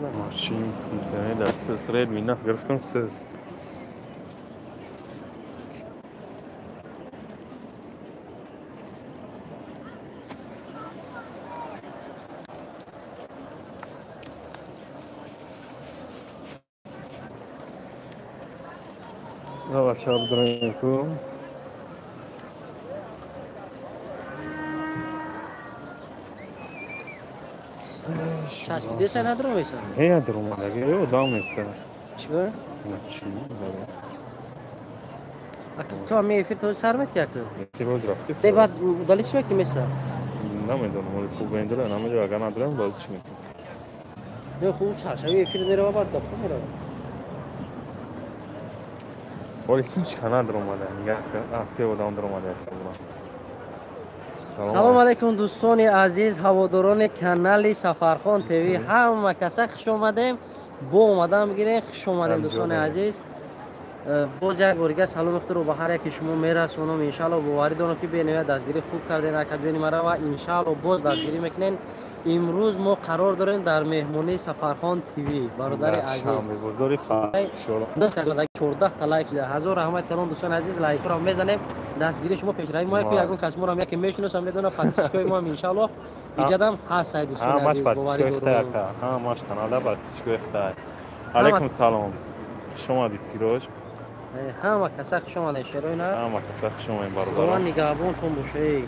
ماشین دست رید مینا گرفتم سس Давай, чаб дранку. چسبیده سر ندارم ایسا هی درم دیگه یه دام است. چیکار؟ چی؟ تو هم میفیر تو سر می‌کرد کی روز رفتی؟ ده بعد دالی چی می‌کنی مثلا؟ نمیدونم ولی خوب بندره نمی‌دونم اگر ندارم باید چی می‌کنم. نه خوب سرسوی میفیر میره و بعد داخل میره. ولی هیچ کنار درم دیگه آسیب و دام درم دیگه. سلام علیکم دوستان عزیز هواداران کانال سفرخان تیوی همه کسا خوش اومدیم با اومدن بگیرین خوش اومدین دوستان عزیز باز یک بار سلام اختر رو به هر یکی شما میرسونم ان شاء الله باوری دارم که به نوع دستگیری خوب کردین نکردین مرا و ان شاء الله باز دستگیری میکنین امروز ما قرار داریم در مهمانی سفرخان تیوی برادر عزیز بزرگ نه 14 تا لایک ده هزار رحمت کنم دوستان عزیز لایک رو میزنیم دستگیری شما پیش روی ما که یگون کس ما رو یکی میشناسم میدونه پاتیسکوی ما ان شاء الله ایجادم هست دوستان عزیز باوری دارم ها ماش کانال پاتیسکوی اختار علیکم سلام شما دی سیروج همه کسا خوش اومدین شروع نه همه کسا خوش اومدین برادران نگهبان تون باشه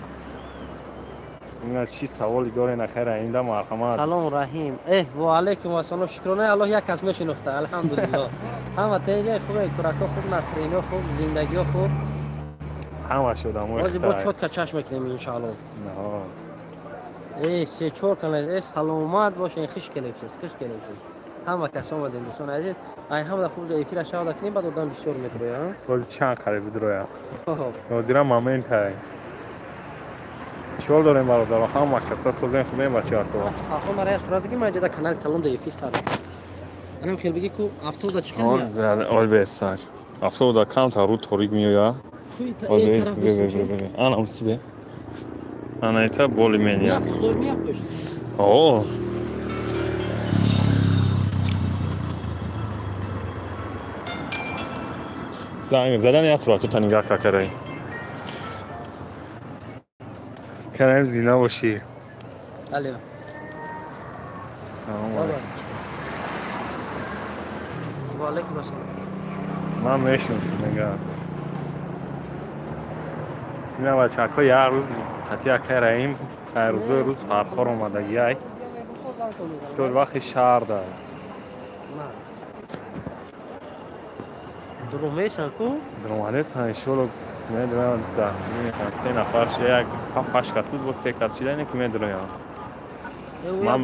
اینا چی سوالی داره نخیر این دم مرحمت سلام رحیم و علیکم و سلام شکرانه الله یک کس میشناخته الحمدلله همه تیجای خوبه کراکا خوب نسرینو خوب زندگی خوب همه شدم بازی با چوت که چشم میکنیم ان شاء الله نه سه چور کنه سلامت باشه خوش کلیپس همه کس اومدین دوستان عزیز ای هم خوب افیر شاو دکنیم بعد دادم بسیار میتره ها بازی چند قریب درویا بازی را مامن تای شول داریم برادر هم کسا سوزن خوبه بچه‌ها تو آخه مرا صورت بگی ماجدا کانال کلون ده افیر سر الان فیل بگی کو افتاد چیکار اون زد اول به سر افتاد کانت رو توریگ میویا انا مسبه انا ایتا بولی منیا زور میا پشت اوه زنگ زدن یا صورت تو نگاه کرای کنم زینا باشی الو سلام علیکم و علیکم السلام من میشناسم نگاه اینا بچه‌ها یه روز قطعا کرایم هر روز فرخار اومده یای سر وقت شهر داره درومیشن کو درومانه سانشولو میدونم دست میکنه سه نفر شه یک 7 کس بود با 3 کس شدن که میدونم من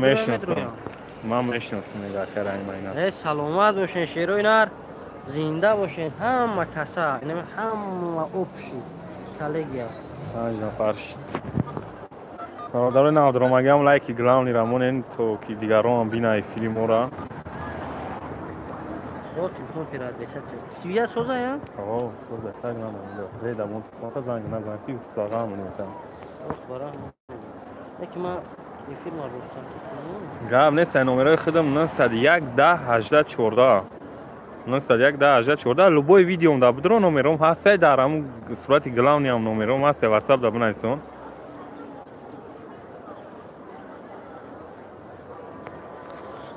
میشناسم نگاه کرایم اینا سلامت باشین شیروی نر زنده باشین همه کسا اینم همه اوبشی کالگیا 5 نفر برادر نادرمگم لایک گراونی رامون تو کی دیگران بینای فیلم را با تلفن پیراز بسات سویا سوزا یا اوه سوزا تاگ نام ده دامون تو زنگ نزن کی داغا منیتم برا یکی ما این فیلم رو روشتم گام نه سه نمره خودم 901 10 18 14 901 10 18 14 لوبوی ویدیوم دا بدرو نمرم هست دارم صورت گلاونی هم نمرم هست واتساپ دا بنایسون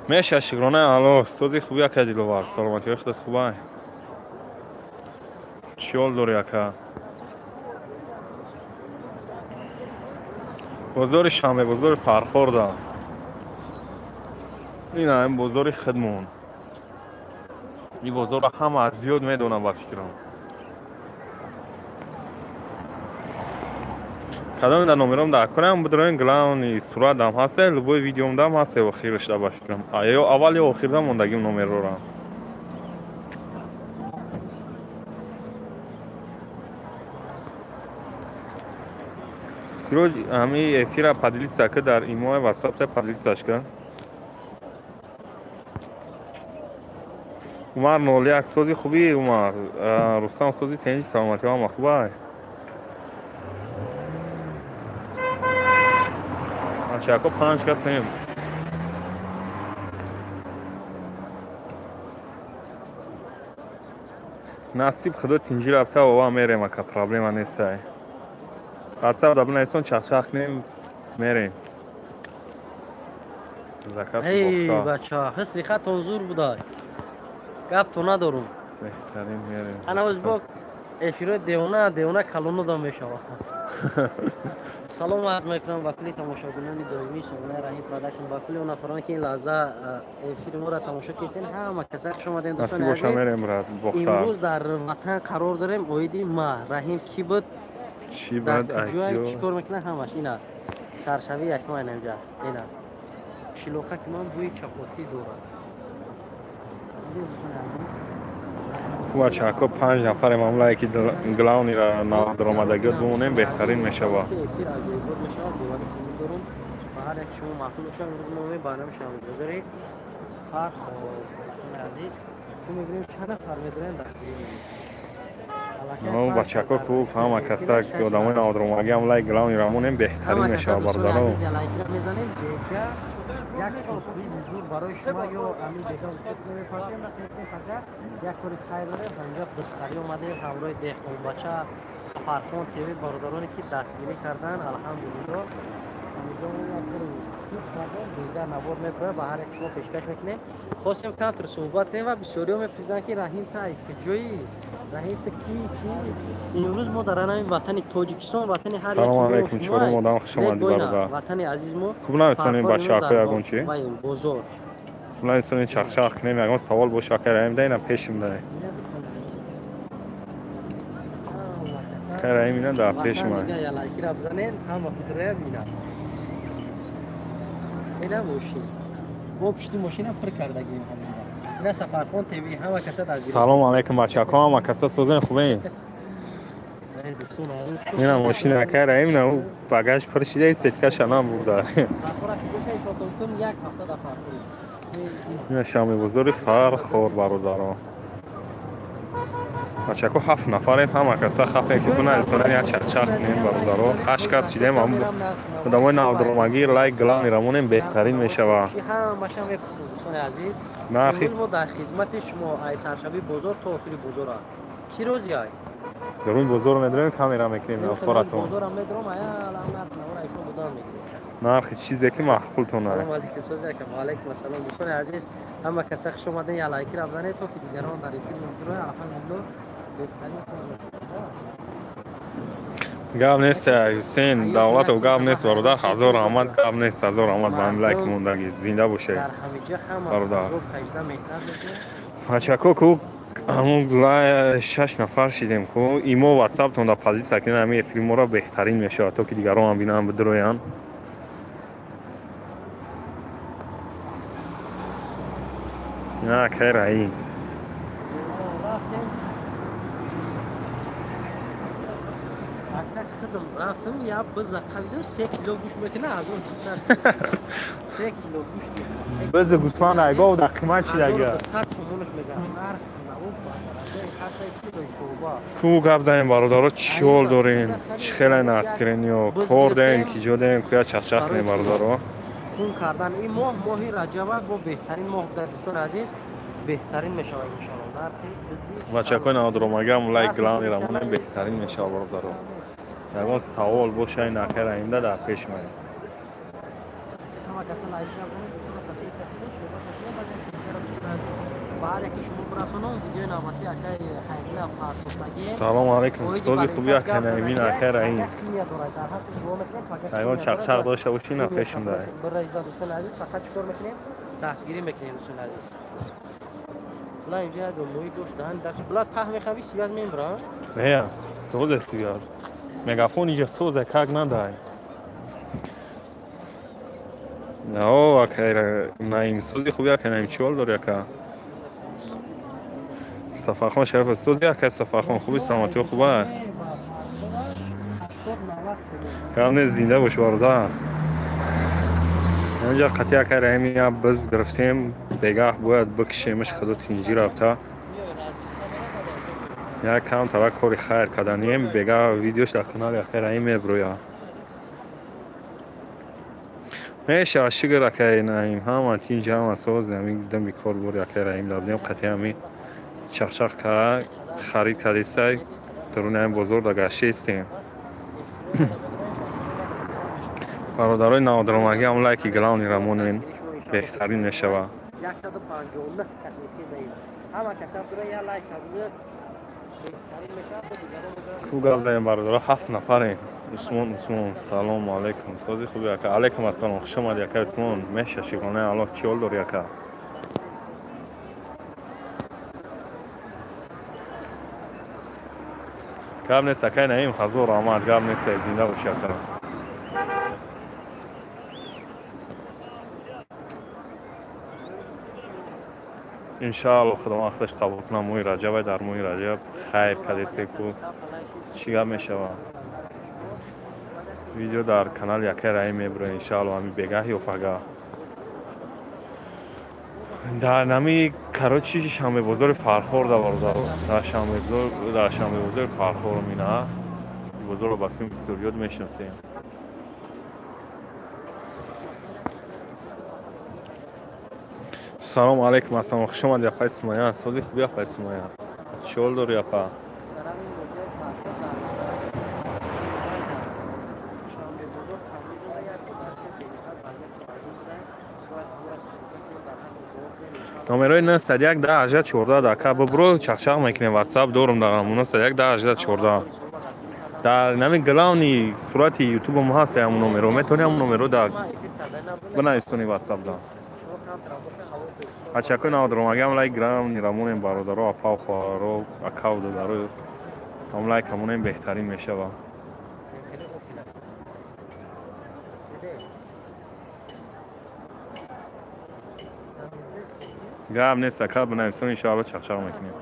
میشه شکرانه الو سوزی خوبی کردی لوار سلامتی خودت خوبه چیول داری اکا بزرگ شامه بزرگ فرخورده این هم بزرگ خدمون این بزرگ همه از زیاد میدونم با فکرم کدام در نمرم در کنم بدرون گلاونی صورت دام هست لبوی ویدیوم دام هست و خیرش دا با فکرم یا اول یا آخر دام موندگیم نمر رو رام سروج همی افیر پادلیس که در ایمو واتساپ تا پادلیسش کن عمر نولیک سوزی خوبی عمر رستم سوزی تنجی سلامتی هم خوبه چاکو 5 کس هم насиб худо тинҷи рафта ова мерем ака проблема нестай ҳасаб дабнайсон чахчах кунем мерем закаси бохта бача ҳисли хатон зур будай гапто надорум беҳтарин мерем ана ӯзбок эфирои девона калонуда мешавад салом арз мекунам ба кули тамошобинони доимии сомонаи раҳим продакшн ба кули он нафароне ки ин лаҳза эфири моро тамошо кардем ҳама каса хуш омадем дӯстони азиз имрӯз дар ватан қарор дорем оиди ма раҳим ки буд дар куҷои чӣ кор мекунад ҳамаш ина саршавӣ якма инамҷа ина шилоқа ки ман бӯи чапотӣ дорад бачаҳако 5 нафаре маъмулае ки главниро навдаромадагиёт бимонем беҳтарин мешавад бачаҳако ку ҳама каса ки одамои навдаромадагӣ маъмулаи главниро монем беҳтарин мешавад бародаро як сюрпризи зур барои шумо ё амин бегон мепарчем нахестем фақат як кори хайр дорем ҳаминҷо бисхарӣ омадем ҳамроҳи деҳқонбача сафархон тв бародароне ки дастгирӣ кардан алҳамдулилло ҳаминҷо дигар набор мебарем ба ҳар як шумо пешкаш мекунем хостем камтар суҳбат кунем ва бисёриҳо мепурсиданд ки раҳим тай куҷоӣ раҳим та ки имрӯз мо дар anavi ватани тоҷикистон ватани ҳар салом алейкум чорум одам хуш омадӣ бародар ватани азиз мо куб навистонем бачаҳако ягон чи бозор куб навистонем чахчах кунем ягон савол боша ка раҳим дай на пешим дай ка раҳим ина дар пешим ай ялайки рабзанен ҳама худроя бина ина мошин бо пишти мошина пир кардагим ина сафархон тв ҳама каса дар салом алейкум бачаҳако ҳама каса созен хубем ина мошинака раҳим на багаж пир шидаи сеткаша набурда ина шамибозори фархор бародаро бачаҳако 7 нафарем ҳама каса хапем ки бунависонем як чахчах кунем бародаро 8 кас шидем одамои навдаромагӣ лайк главни рамонем беҳтарин мешавад ҳамаша мепурсем дӯстони азиз нархи мо дар хизмати шумо ай саршави бозор то охири бозора ки рӯзи ай дарун бозор медорем камера мекунем афоратон бозорам медорам ая ламнат навора ишо будан мегирем нархи чизе ки маъқултон ай салом алейкум сози ака ва алейкум ассалом дӯстони азиз ҳама каса хуш омаден я лайки рабзанед то ки дигарон дар эфир меҷроя алҳамдулилло гап нест ҳусейн давлатов гап нест бародар ҳазор раҳмат гап нест ҳазор раҳмат ба ҳамин лайк мондагӣ зинда бошед бародар бачаҳако ку ҳамун 6 нафар шидем ку имо ватсаптон да позитсия кунед ҳамин эфири моро беҳтарин мешавад то ки дигарон ҳам бинанд бидроянд ина кай раҳим рафтам я биз рақамидам 3 кило гӯшт мекуна аз он чи сар 3 кило гӯшт биз гӯшман айгов да қимат чи дага 100 сомонаш мегам ку гап занем бародаро чӣ ҳол дорем чӣ хеле настрениё кор дем ки ҷо дем ку я чахчах кунем бародаро хун кардан ин моҳ моҳи раҷаба бо беҳтарин моҳ дар дӯстони азиз беҳтарин мешавад иншоалло бачаҳакои навдаромагиам лайк главни рамонем беҳтарин мешавад бародаро ягон савол боша нака раҳимда дар пеш мая салом алейкум сози хуби ака наимин ака раҳим ягон чахчах дошта бошӣ на пешим дай фақат чикор мекунем дастгирӣ мекунем дӯстони азиз була инҷа як моҳи дошт даҳани даст була паҳ мехави связ мембра не созе связ мегафон инҷа созе как надай о ака наим сози хуби ака наим чӣ ҳол дори ака сафархон шариф сози ака сафархон хуби саломатиё хуба гап нест зинда бош бародар инҷа қатъи ака раҳими я biz гирифтем бегаҳ бояд бикишемаш худо тинҷи рафта як кам тава кори хайр карданем бегаҳ видеош дар канали ака раҳим меброяд мешавад шигр акаи наим ҳама тинҷа ҳама соз ҳамин дидам бикор бори акаи раҳим лабдем қатъи ҳамин чахчах кард خرید کردیسای درون این بزرگ دا گشته استیم. برادرای نادرمگی هم لایکی گلاونی رامونین بهترین میشوه. 159 کسی که دارید همه کسا برای یه لایک کرده بهترین میشه. خوب گفت زدیم برادرها 7 نفرین. عثمان سلام علیکم. سازی خوبی اکا. علیکم السلام. خوش اومدی اکا عثمان. میشه شیگانه الله چیول داری اکا. گاب نیست اکای نهیم حضور آمد. گاب نیست زنده باشی اکا. انشاءالله خدا وقتش قبول کنم. موی رجب در موی رجب خیر کدیسی کو چیگاه میشوه. ویدیو در کانال یکی رای میبره انشاءالله همی بگاهی و پگاه. در نمی کراچی شنبه بزرگ فرخور دارد. در شنبه بزرگ فرخور مینه بزرگ با فیلم استوریود میشناسیم. سلام علیکم السلام. خوش اومدی اپا اسماعیل. سازی خوبی اپا اسماعیل. چول داری اپا؟ نمره 901 10 18 14 دکا ببرو چخچخ میکنه واتساپ دورم دارم 901 10 18 14 در نمی گلاونی صورت یوتیوب ما هست همون نمره میتونی همون نمره در بنویسونی واتساپ دا اچکو نادرمگی هم لایک گرام نیرامون برادرها اپا و خواهرها اکاو دارو هم لایک همون بهترین میشه با گاب نیست اکا بنویسون انشاءالله چخچخ میکنیم.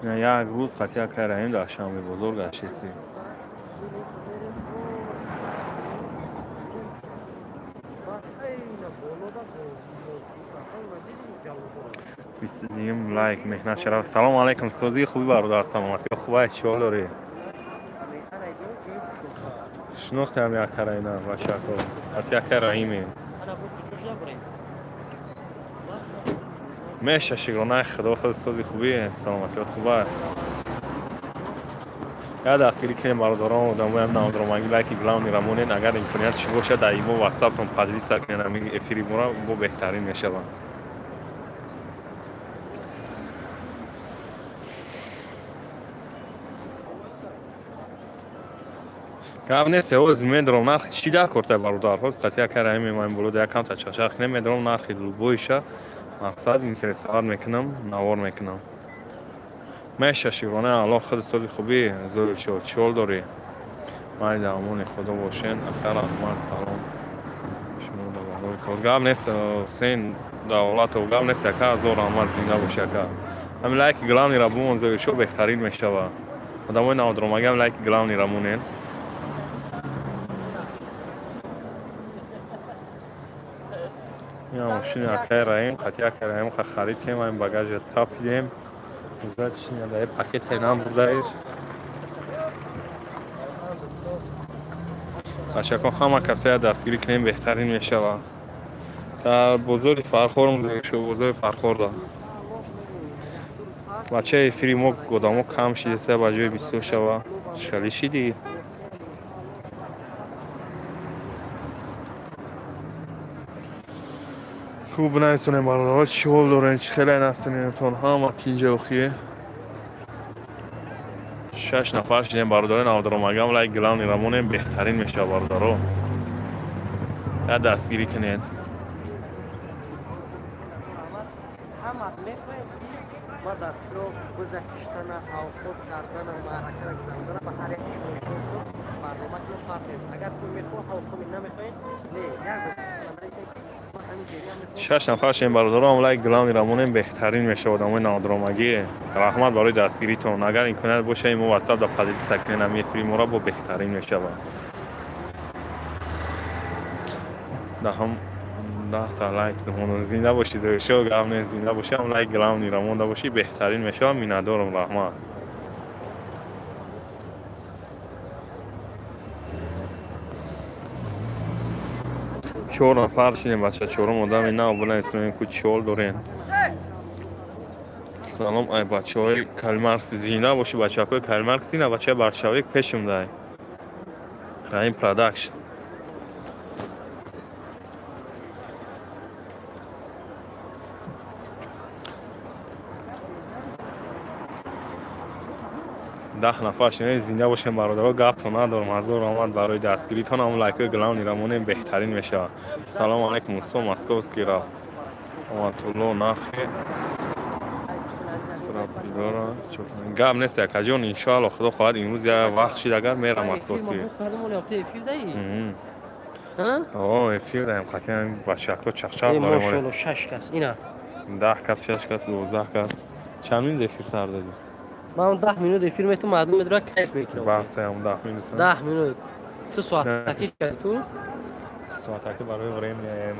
یک روز خطیه که راییم در شنبه بزرگ اشیسی بیستیم لایک مهنت شرف. سلام علیکم سازی خوبی برادر سلامتی خوبه چیول داری؟ شناخت هم یک کراینا و شکر حتی یک کراییمی میشه شکرانه خدا خود سازی خوبی سلامتیات خوبه یا دستگیری کنیم برادران و دموی هم نادرمگی لایکی گلاونی رمونین اگر امکانیت چی باشه در ایمو واتساپ تون پدری سر کنین همین افیری مورا با بهترین میشه با گاب نیست اوز میدرم نرخ چی در کرده برادر هست قطعه که رایمی من بلود اکانت چشخ نمیدرم نرخی دلبویشه مقصد این که استفاده میکنم نوار میکنم میشه شیرانه الله خود سازی خوبی زور چول داری مای دامون خدا باشین اخیر احمد سلام شما دو گاب نیست حسین دولت و گاب نیست که زور احمد زنده باشه که همین لایک گلاونی را بمون زور شو بهترین میشه و آدمای نادرمگی هم لایک گلاونی را مونین یا ماشین اکای رایم قطعه اکای رایم خرید کنیم این باگاژ تاپ دیدیم زد چین داره پاکت اینام بردایش باشکن همه کسایی دستگیری کنیم بهترین میشه و در بزرگ فرخورم زیشو بزرگ فرخور دا بچه فریمو گدامو کم شده سه بجای 20 شوا شکلی شدی خوب نایستونیم برادرها چیول دارن چی خیلی نستونیم تون همه تینجا اخیه 6 نفر شدیم برادران نادرمگی هم لایک گلاونی رمونیم بهترین میشه برادرها یا دستگیری کنین ما در شروع گذشتن حقوق کردن معرکه را گذراندن به هر یک شما برنامه رو پارتیم اگر تو میخواه حقوق نمیخواین نه 6 نفر شدیم برادرها هم لایک گلاونی رمونیم بهترین میشه آدمای نادرمگی رحمت برای دستگیریتون اگر این کنید باشه این واتساپ در پدید سکنین هم یه فری مورا با بهترین میشه ده هم 10 تا لایک دمون زنده باشی زوشو گام زنده باشی هم لایک گلاونی رمونده باشی بهترین میشه میندارم رحمت 4 نفر شدیم بچه 4 مدام اینا بلند اسمیم که چول دارین салом ай бачаҳои Калмаркс зинда боши бачаҳои Калмаркс зинда бачаи болшавик пешум дай раим продакшн داخل نفرشون زنده باشیم برادرها گپ ندارم حضور آمد برای دستگیریتون هم لایک گلام نیرمونه بهترین میشه سلام علیکم مصطفی مسکوفسکی را آماتولو نخی سرابیدارا گپ نیست یک جون انشاءالله خدا خواهد امروز یا وقت شد اگر میرم مسکوفسکی آه افیر داریم قطعا با شکل چخچخ داریم ماشاءالله 6 کس اینا 10 کس 6 کس 12 کس چند مین افیر سر دادی من 10 minut فیلم تو مردم میدونن کیف میکنم بس هم 10 minut 10 minut تو ساعت تاکید کردی تو ساعت که برای ورم میایم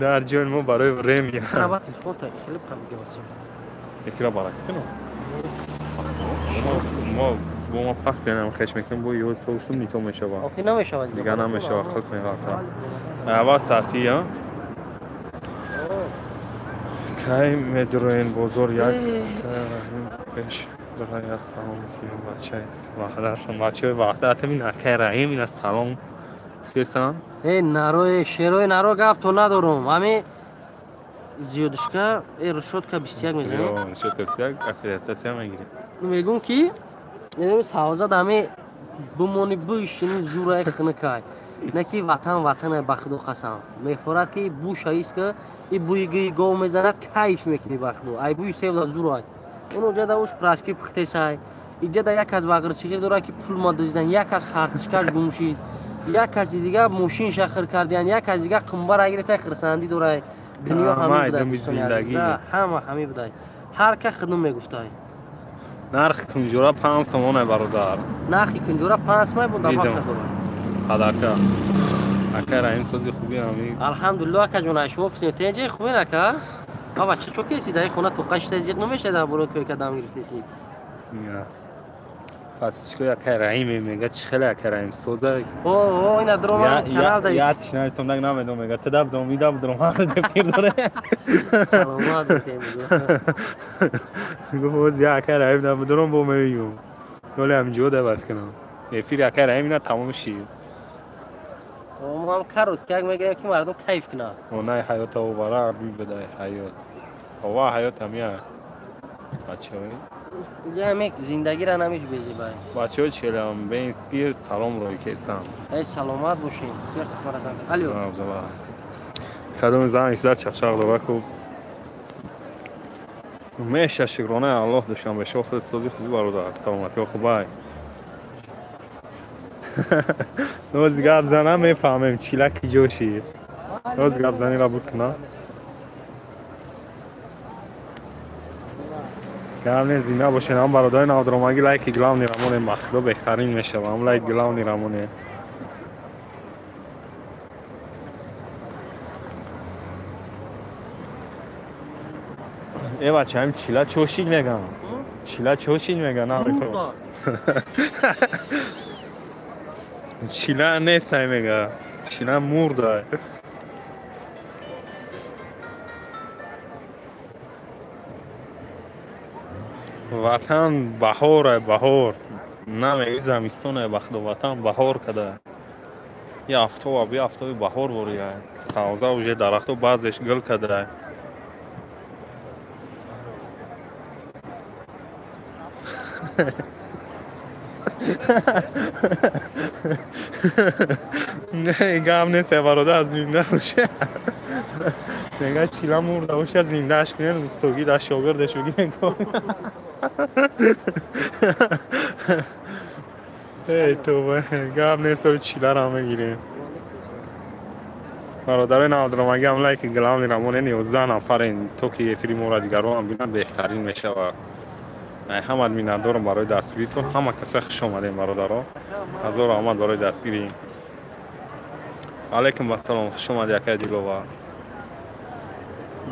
در جون ما برای ورم میایم خرابات تلفن تا کلیپ کم میگه یکی برای کنم ما با ما پس یعنی خش میکنیم با یه سوشتم نیتو میشه با اوکی نمیشه دیگه نمیشه وقت میگه تا اول ساعتی ها کای مدروین بزرگ یک پیش برای سلامتی بچه است وحدتشون بچه وحدت می نکه رحیم این سلام خیستان ای نروی شیروی نرو گفت تو ندارم همین زیادشکا ای رشد که 21 میزنی رشد که 21 افریستاسی هم میگیریم میگم کی یعنی سوازد همین بمونی بوشینی زورای خنکای نکی وطن بخدو قسم میفورد که بو شایست که این بوی گو میزند کیف میکنی بخدو ای بوی سیو داد زورای اونو جدا وش پراشکی پخته سای اینجا یک از واقعا چیزی داره که پول ماده دیدن یک از کارتشکاش گمشید یک از دیگه ماشین شخر کردن یک از دیگه قنبر اگر تا خرسندی داره دنیا همه بده زندگی همه بده هر که خدمت میگفتای نرخ کنجورا 5 سومونه برادر نرخ کنجورا 5 ماه بود دفعه نداره حداکا اکر این سوزی خوبی همی الحمدلله که جون شما پسین تنجه خوبی نکه بابا چه کسی دای خونه تو قش تزیق نمیشه در برو که کدام گرفتی نه فاتشکو یا کریم میگه چخله کریم سوزه اوه اینا درام کانال دای یادش نمیستم نگ نمیدونم میگه تداب دوم میداب درام هر دفیر داره سلامات میگه میگه باز یا کریم دام درام بو میگم ولی هم جوده بس کنم افیر یا کریم اینا تمام شی ما هم کارت که میگه که مردم کیف کنه اونای حیات او برا بی بدای حیات هوا حیات همیا بچه‌ای دیگه همین زندگی را نمیشه بزیبای بچه‌ها چلم به اسکی سلام روی کیسم ای سلامت باشین بیا قسمت از علیو کدوم زن ایزد چخچخ داره کو میشه شکرانه الله داشتم به شما فرستادی خوبی برادر سلامتی و خوبای روز گپ زنم میفهمم چیلکی جوشی روز گپ زنی را بود کنه گرم زینده باشین هم برادر نادرمگی لایک گلام نیرمونه مخلو بهترین میشه هم لایک گلام نیرمونه ای بچه هم چیلا چوشید میگم چیلا چوشید میگم نه چیلا نیست میگه چیلا مرده وطن بهاره بهار نمیگی زمستونه بخت وطن بهار کده یه هفته و بی هفته بهار بوریه سوزه و درخت و بعضش گل کده نه گام نیست برادر زنده باشه نگاه چیلا مرده باشه زندهش کنه دوستوگی در شاگردشوگی نگاه ای تو گام نیست چیلا را میگیریم برادر نادرمگی هم لایک گلام نیرمونه 19 نفر این تو که فری مورا دیگر رو هم بینن بهترین میشه و همه ادمین دارم برای دستگیری تو همه کسی خوش آمدیم برادرها هزار آمد برای دستگیری علیکم السلام خوش آمد یکی دیلوار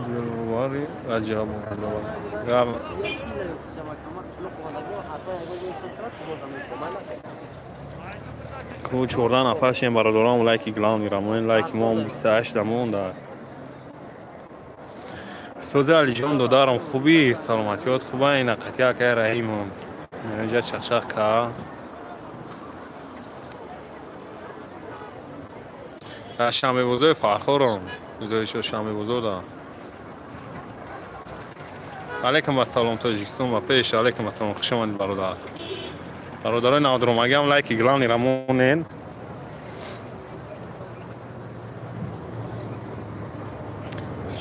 دیلواری عجب گام کو 14 نفر شیم برادرام لایک گلام نیرمون لایک ما هم 28 دمون دار سوز علی جان دادارم خوبی سلامتیات خوبه این قطعه که رحیمم اینجا چخچخ که شنبه بزرگ فرخورم بزرگش شنبه بزرگ دارم علیکم السلام تاجیکستان و پیش علیکم السلام خوش آمدید برادرای نادرمگی هم لایک گلانی رمونین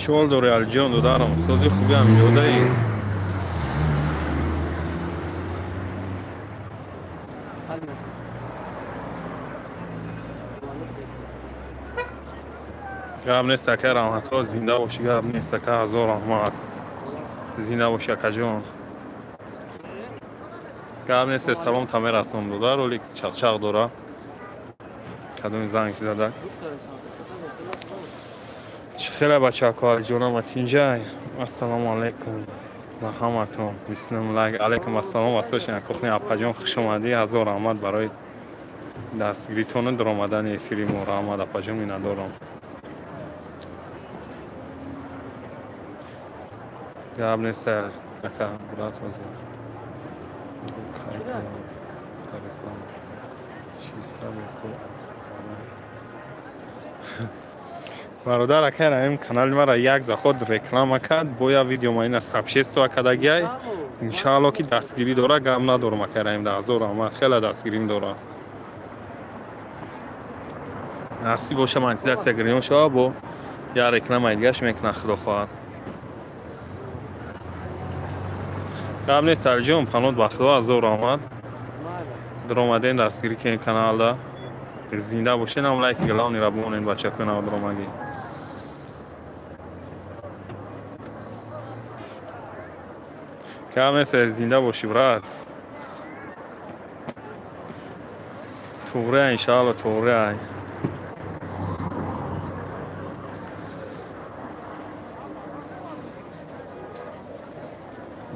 چول دوری علی جان دادارم سوزی خوبی هم جوده ای گاب نیست که رحمت را زنده باشی گاب نیست که هزار رحمت زنده باشی که جان گاب نیست سلام تامه رسون دادار ولی چخچخ داره کدوم زنگ زده خیلی بچه ها جانم اتینجای السلام علیکم و همتون بسم الله علیکم السلام و سوشن کخنی اپاجان خوش اومدی هزار رحمت برای دستگیریتون در آمدن فیلم و رحمت اپاجان می ندارم گاب نیست که برات وزید برادر اکر این کانال مرا یک ز خود رکلام کرد بویا ویدیو ما این سابشست و کداگی انشالله که دستگیری داره گام ندارم اکر این ده هزار آمد خیلی دستگیریم داره نصیب باشه منتظر است گریون شو بو یا رکلام ایدگاش میکنه خدا خواهد گام نیست سرجون پنود بخدا هزار آمد در آمده این دستگیری که این کانال ده زنده باشین هم لایک گلانی را بونین بچه کنه و درامگی که هم نیست زنده باشی براد توره انشاءالله توره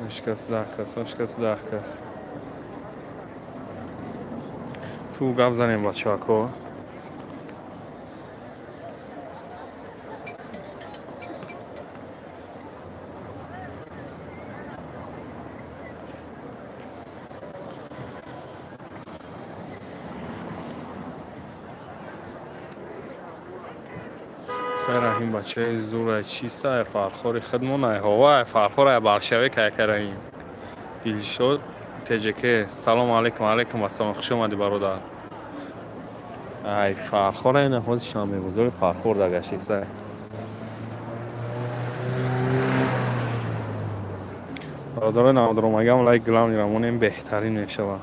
اشکست ده کس تو گاب زنیم بچه ها رحیم بچه زور چیسته فرخوری خدمونه هوا فرخور برشوه که کراییم دیل شد تجکه سلام علیکم علیکم السلام خوش اومدی برادر ای فرخور اینه خود شامی بزرگ فرخور در گشیسته برادر نادرمگی هم لایک گلام نیرمون این بهترین میشه با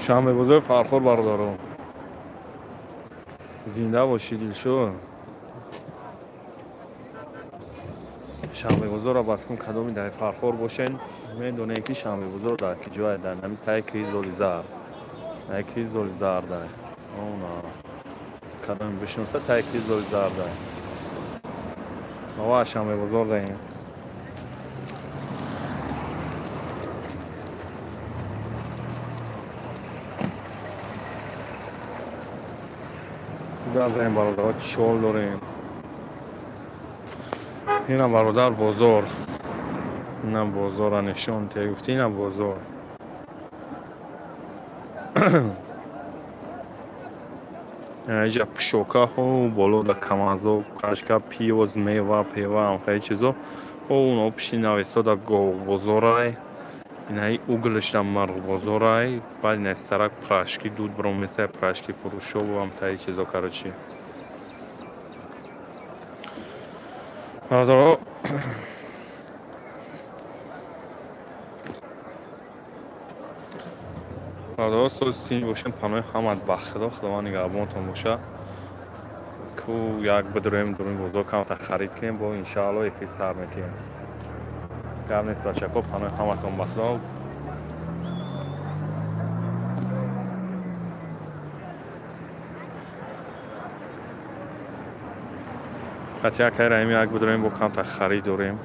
شنبه بزرگ فرخور برادرم زنده باشی دیل شو شنبه بزرگ را باتکن کدومی در فرخور باشین میدونه که شنبه بزرگ در که جای در نمی تای کریز ولیزار تای کریز ولیزار در اونا کدومی بشنوسه تای کریز ولیزار در نواه شنبه بزرگ این از این برادر چول داریم این هم برادر بزرگ این هم بزرگ نشان تیفتی این هم بزرگ اینجا پشوکا ها بالو در کمازو کاشکا پیوز میوه پیوه هم خیلی چیزا اون پشی نویسا در گو بزرگای این های اوگلش در مرغ بزرگای بعد این سرک پراشکی دود برام مثل پراشکی فروشو و هم تایی چیزا کرچی برادر برادر سوزتین باشین پناه همت بخدا خدا نگهبانتون باشه که یک بدرویم درون بزرگ کم تا خرید کنیم با انشاءالله افی سر میتیم گرم نیست بچه که پناه همتون بخدا قطعه که رایمی یک بدریم با کانت خرید داریم